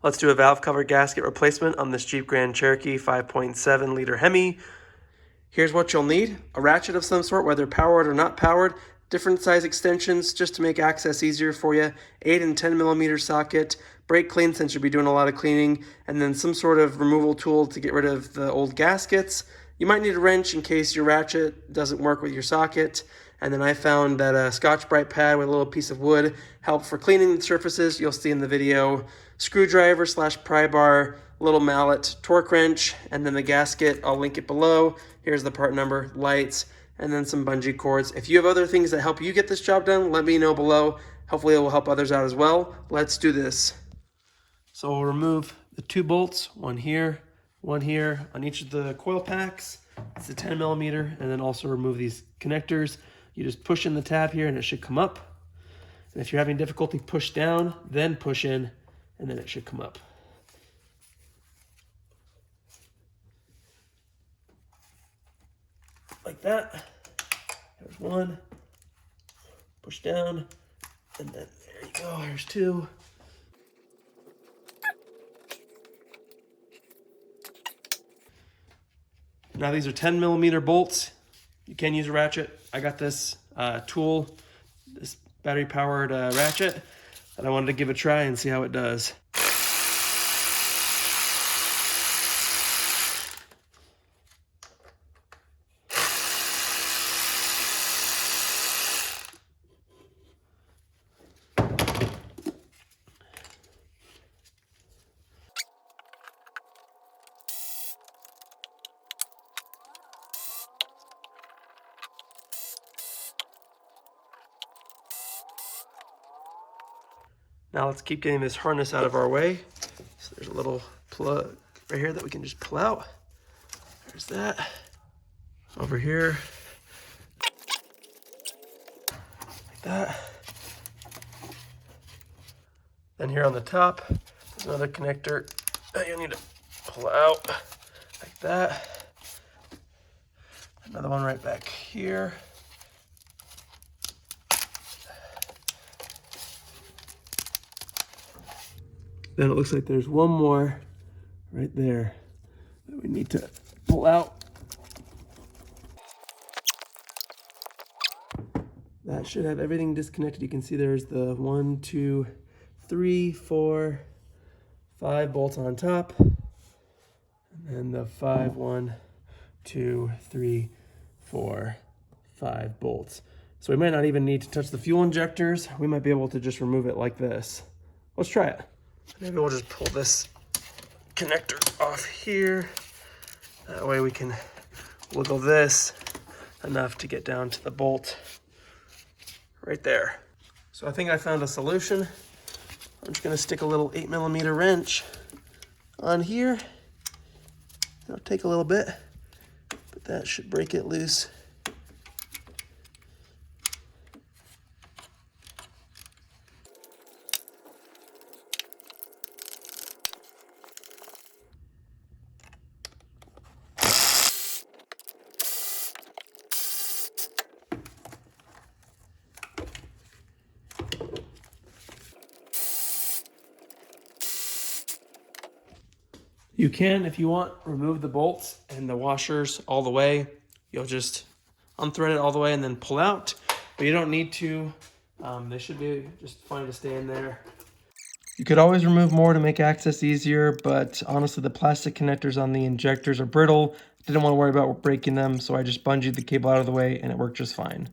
Let's do a valve cover gasket replacement on this Jeep Grand Cherokee 5.7 liter Hemi. Here's what you'll need: a ratchet of some sort, whether powered or not powered, different size extensions just to make access easier for you, 8 and 10 millimeter socket, brake clean since you'll be doing a lot of cleaning, and then some sort of removal tool to get rid of the old gaskets. You might need a wrench in case your ratchet doesn't work with your socket. And then I found that a Scotch-Brite pad with a little piece of wood helped for cleaning the surfaces. You'll see in the video. Screwdriver / pry bar, little mallet, torque wrench, and then the gasket. I'll link it below. Here's the part number, lights, and then some bungee cords. If you have other things that help you get this job done, let me know below. Hopefully it will help others out as well. Let's do this. So we'll remove the 2 bolts, one here on each of the coil packs. It's a 10 millimeter, and then also remove these connectors. You just push in the tab here and it should come up. And if you're having difficulty, push down, then push in, and then it should come up. Like that. There's one. Push down, and then there you go, there's 2. Now these are 10 millimeter bolts. You can use a ratchet. I got this tool, this battery powered ratchet that I wanted to give a try and see how it does. Now let's keep getting this harness out of our way. So there's a little plug right here that we can just pull out. There's that. Over here. Like that. Then here on the top, there's another connector that you'll need to pull out. Like that. Another one right back here. Then it looks like there's one more right there that we need to pull out. That should have everything disconnected. You can see there's the 1, 2, 3, 4, 5 bolts on top. And then the 5, 1, 2, 3, 4, 5 bolts. So we might not even need to touch the fuel injectors. We might be able to just remove it like this. Let's try it. Maybe we'll just pull this connector off here. That way we can wiggle this enough to get down to the bolt right there. So I think I found a solution. I'm just gonna stick a little 8 millimeter wrench on here. It'll take a little bit, but that should break it loose. You can, if you want, remove the bolts and the washers all the way. You'll just unthread it all the way and then pull out, but you don't need to. They should be just fine to stay in there. You could always remove more to make access easier, but honestly, the plastic connectors on the injectors are brittle. Didn't want to worry about breaking them, so I just bungeed the cable out of the way and it worked just fine.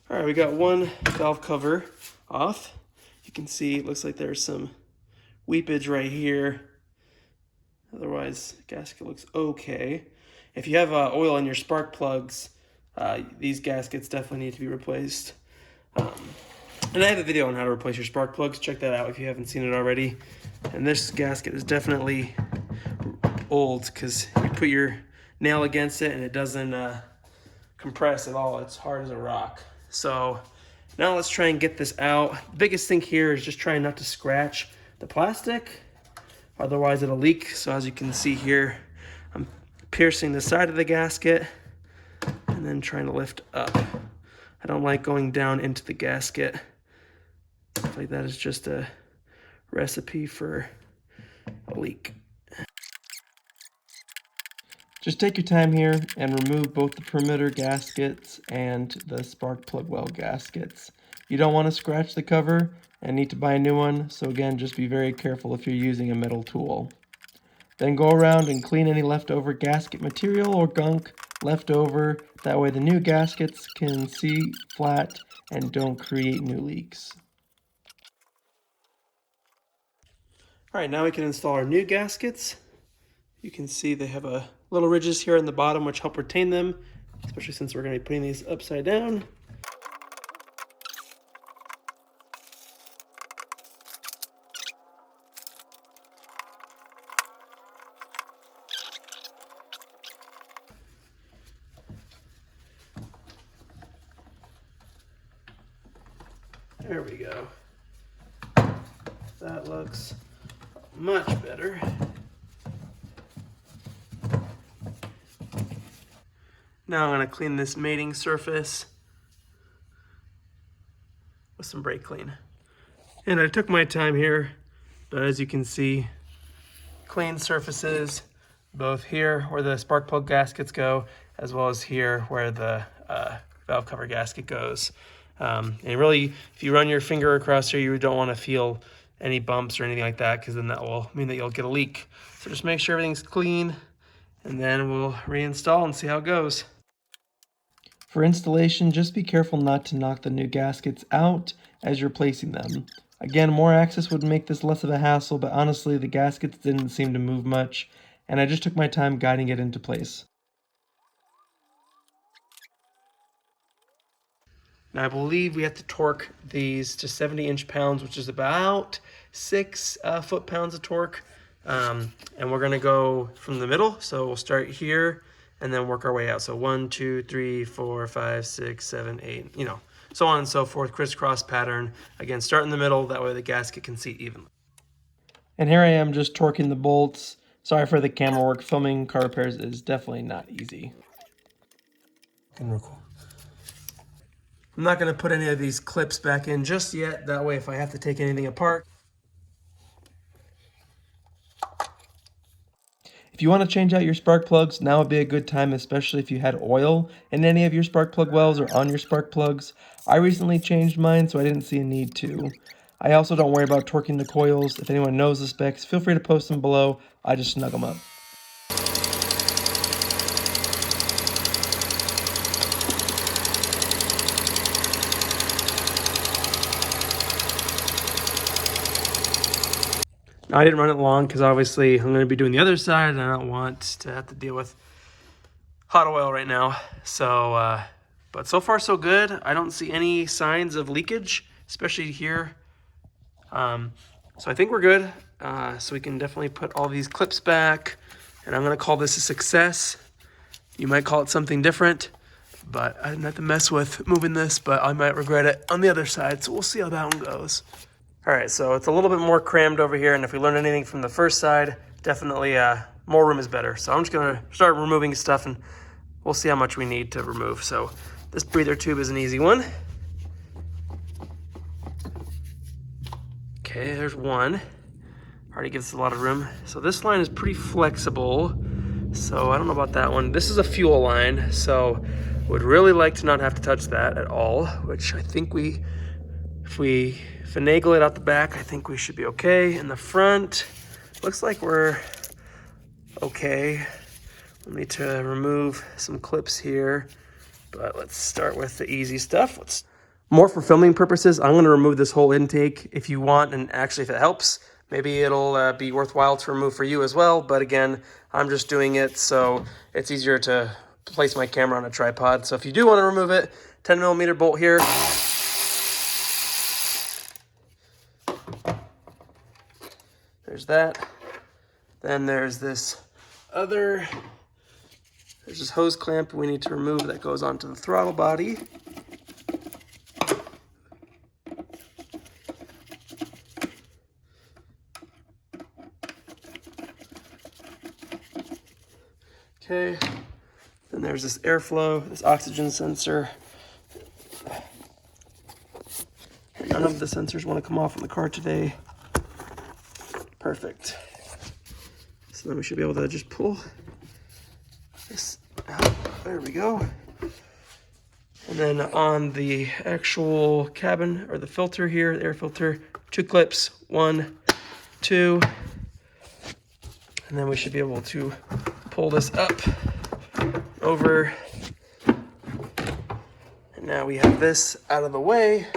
All right, we got one valve cover off. You can see it looks like there's some weepage right here. Otherwise, the gasket looks okay. If you have oil in your spark plugs, these gaskets definitely need to be replaced. And I have a video on how to replace your spark plugs. Check that out if you haven't seen it already. And this gasket is definitely old because you put your nail against it and it doesn't compress at all. It's hard as a rock. So now let's try and get this out. The biggest thing here is just trying not to scratch the plastic, otherwise it'll leak. So as you can see here, I'm piercing the side of the gasket and then trying to lift up. I don't like going down into the gasket. I feel like that is just a recipe for a leak. Just take your time here and remove both the perimeter gaskets and the spark plug well gaskets. You don't want to scratch the cover and need to buy a new one, so again, just be very careful if you're using a metal tool. Then go around and clean any leftover gasket material or gunk left over. That way the new gaskets can see flat and don't create new leaks. All right, now we can install our new gaskets. You can see they have a little ridges here in the bottom which help retain them, especially since we're going to be putting these upside down. There we go. That looks much better. Now I'm going to clean this mating surface with some brake clean. And I took my time here, but as you can see, clean surfaces both here where the spark plug gaskets go, as well as here where the valve cover gasket goes. And really, if you run your finger across here, you don't want to feel any bumps or anything like that, because then that will mean that you'll get a leak. So just make sure everything's clean, and then we'll reinstall and see how it goes. For installation, just be careful not to knock the new gaskets out as you're placing them. Again, more access would make this less of a hassle, but honestly, the gaskets didn't seem to move much, and I just took my time guiding it into place. Now I believe we have to torque these to 70 inch-pounds, which is about 6 foot-pounds of torque. And we're gonna go from the middle, so we'll start here and then work our way out. So 1, 2, 3, 4, 5, 6, 7, 8, you know, so on and so forth, crisscross pattern. Again, start in the middle, that way the gasket can seat evenly. And here I am just torquing the bolts. Sorry for the camera work. Filming car repairs is definitely not easy. Real cool. I'm not going to put any of these clips back in just yet. That way, if I have to take anything apart. If you want to change out your spark plugs, now would be a good time, especially if you had oil in any of your spark plug wells or on your spark plugs. I recently changed mine, so I didn't see a need to. I also don't worry about torquing the coils. If anyone knows the specs, feel free to post them below. I just snug them up. Now, I didn't run it long because obviously I'm going to be doing the other side and I don't want to have to deal with hot oil right now. So, but so far so good. I don't see any signs of leakage, especially here. So I think we're good. So we can definitely put all these clips back, and I'm going to call this a success. You might call it something different, but I didn't have to mess with moving this, but I might regret it on the other side. So we'll see how that one goes. All right, so it's a little bit more crammed over here, and if we learned anything from the first side, definitely more room is better. So I'm just gonna start removing stuff, and we'll see how much we need to remove. So this breather tube is an easy one. Okay, there's one. Already gives us a lot of room. So this line is pretty flexible, so I don't know about that one. This is a fuel line, so would really like to not have to touch that at all, which I think if we finagle it out the back, I think we should be okay. In the front, looks like we're okay. We'll need to remove some clips here, but let's start with the easy stuff. More for filming purposes, I'm gonna remove this whole intake if you want, and actually if it helps, maybe it'll be worthwhile to remove for you as well. But again, I'm just doing it so it's easier to place my camera on a tripod. So if you do wanna remove it, 10mm bolt here. There's that. Then there's this there's this hose clamp we need to remove that goes onto the throttle body. Okay. Then there's this airflow, this oxygen sensor. None of the sensors want to come off in the car today. Perfect. So then we should be able to just pull this out. There we go. And then on the actual cabin, or the filter here, the air filter, 2 clips, 1, 2. And then we should be able to pull this up, over. And now we have this out of the way,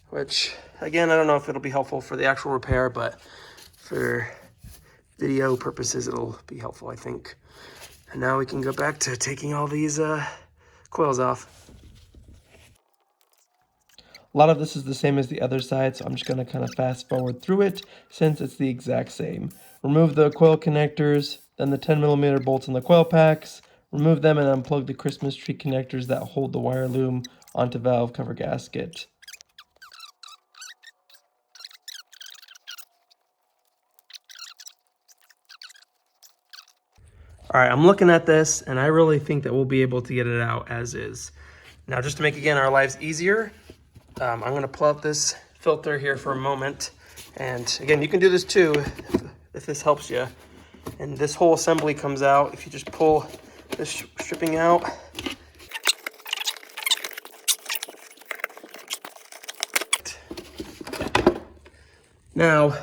which, again, I don't know if it'll be helpful for the actual repair, but for video purposes, it'll be helpful, I think. And now we can go back to taking all these coils off. A lot of this is the same as the other side, so I'm just going to kind of fast forward through it since it's the exact same. Remove the coil connectors, then the 10mm bolts in the coil packs. Remove them and unplug the Christmas tree connectors that hold the wire loom onto valve cover gasket. All right, I'm looking at this and I really think that we'll be able to get it out as is. Now, just to make, again, our lives easier, I'm gonna pull out this filter here for a moment. And again, you can do this too if this helps you. And this whole assembly comes out if you just pull this stripping out. Now,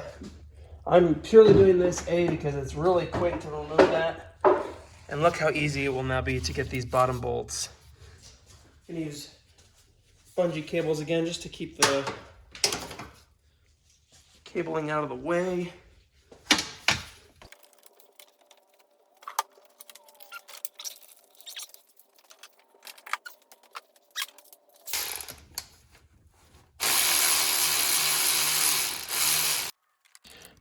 I'm purely doing this, because it's really quick to remove that. And look how easy it will now be to get these bottom bolts. You can use bungee cables again just to keep the cabling out of the way.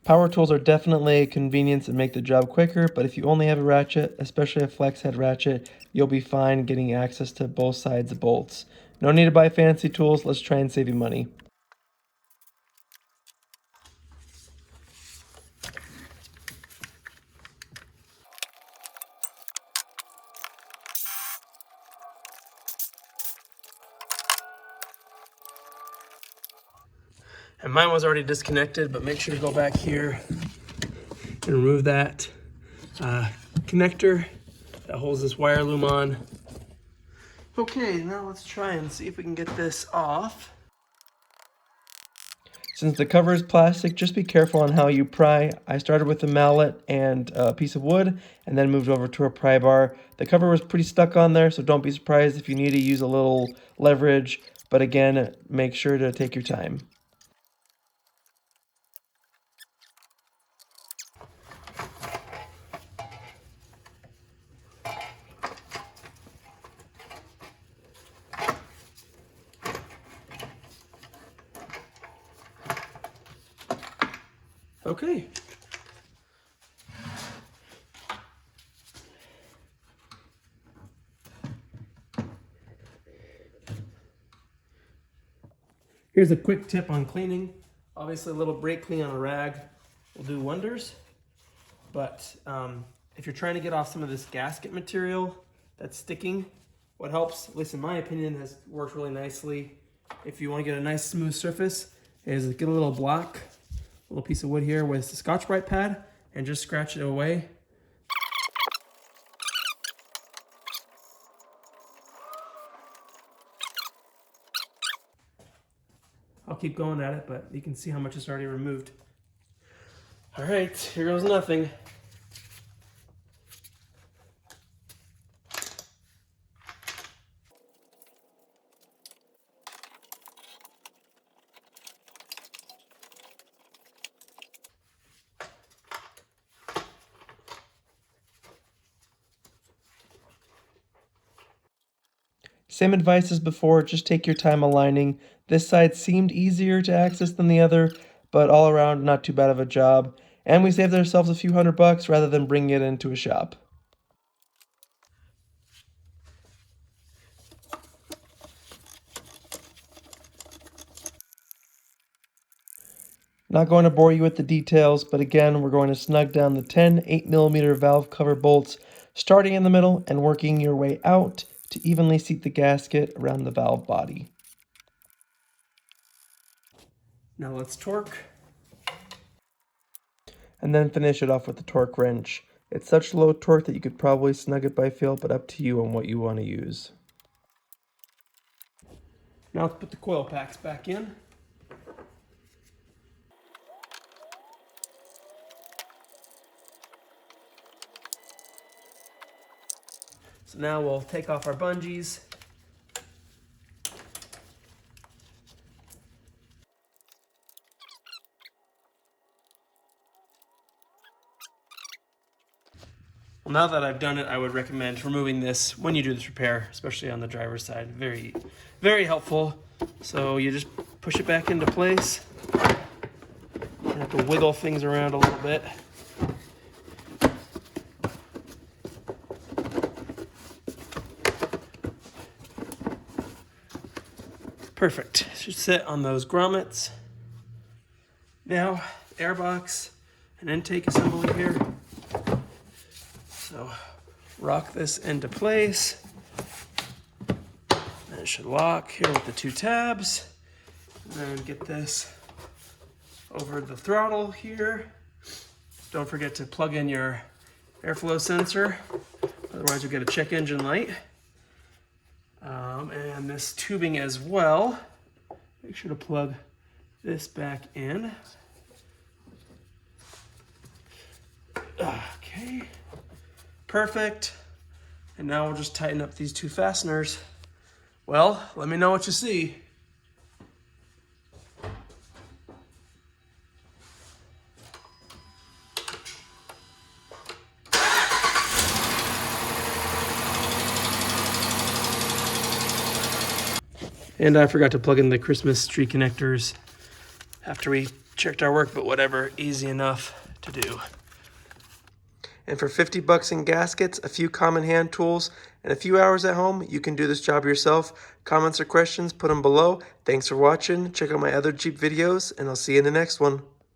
Power tools are definitely a convenience and make the job quicker, but if you only have a ratchet, especially a flex head ratchet, you'll be fine getting access to both sides of bolts. No need to buy fancy tools, let's try and save you money. And mine was already disconnected, but make sure to go back here and remove that connector that holds this wire loom on. Okay, now let's try and see if we can get this off. Since the cover is plastic, just be careful on how you pry. I started with a mallet and a piece of wood and then moved over to a pry bar. The cover was pretty stuck on there, so don't be surprised if you need to use a little leverage, but again, make sure to take your time. Okay. Here's a quick tip on cleaning. Obviously, a little brake clean on a rag will do wonders. But if you're trying to get off some of this gasket material that's sticking, what helps, at least in my opinion, has worked really nicely. If you want to get a nice smooth surface, is get a little block, a little piece of wood here with a Scotch-Brite pad, and just scratch it away. I'll keep going at it, but you can see how much is already removed. All right, here goes nothing. Same advice as before, just take your time aligning. This side seemed easier to access than the other, but all around not too bad of a job. And we saved ourselves a few $100 rather than bringing it into a shop. Not going to bore you with the details, but again, we're going to snug down the 10 8mm valve cover bolts, starting in the middle and working your way out to evenly seat the gasket around the valve body. Now let's torque. And then finish it off with the torque wrench. It's such low torque that you could probably snug it by feel, but up to you on what you want to use. Now let's put the coil packs back in. So now we'll take off our bungees. Well, now that I've done it, I would recommend removing this when you do this repair, especially on the driver's side. Very, very helpful. So you just push it back into place. You have to wiggle things around a little bit. Perfect. Should sit on those grommets. Now, airbox and intake assembly here. So rock this into place. And it should lock here with the two tabs. And then get this over the throttle here. Don't forget to plug in your airflow sensor, otherwise you'll get a check engine light. And this tubing as well. Make sure to plug this back in. Okay, perfect. And now we'll just tighten up these two fasteners. Well, let me know what you see. And I forgot to plug in the Christmas tree connectors after we checked our work, but whatever, easy enough to do. And for 50 bucks in gaskets, a few common hand tools, and a few hours at home, you can do this job yourself. Comments or questions, put them below. Thanks for watching. Check out my other Jeep videos, and I'll see you in the next one.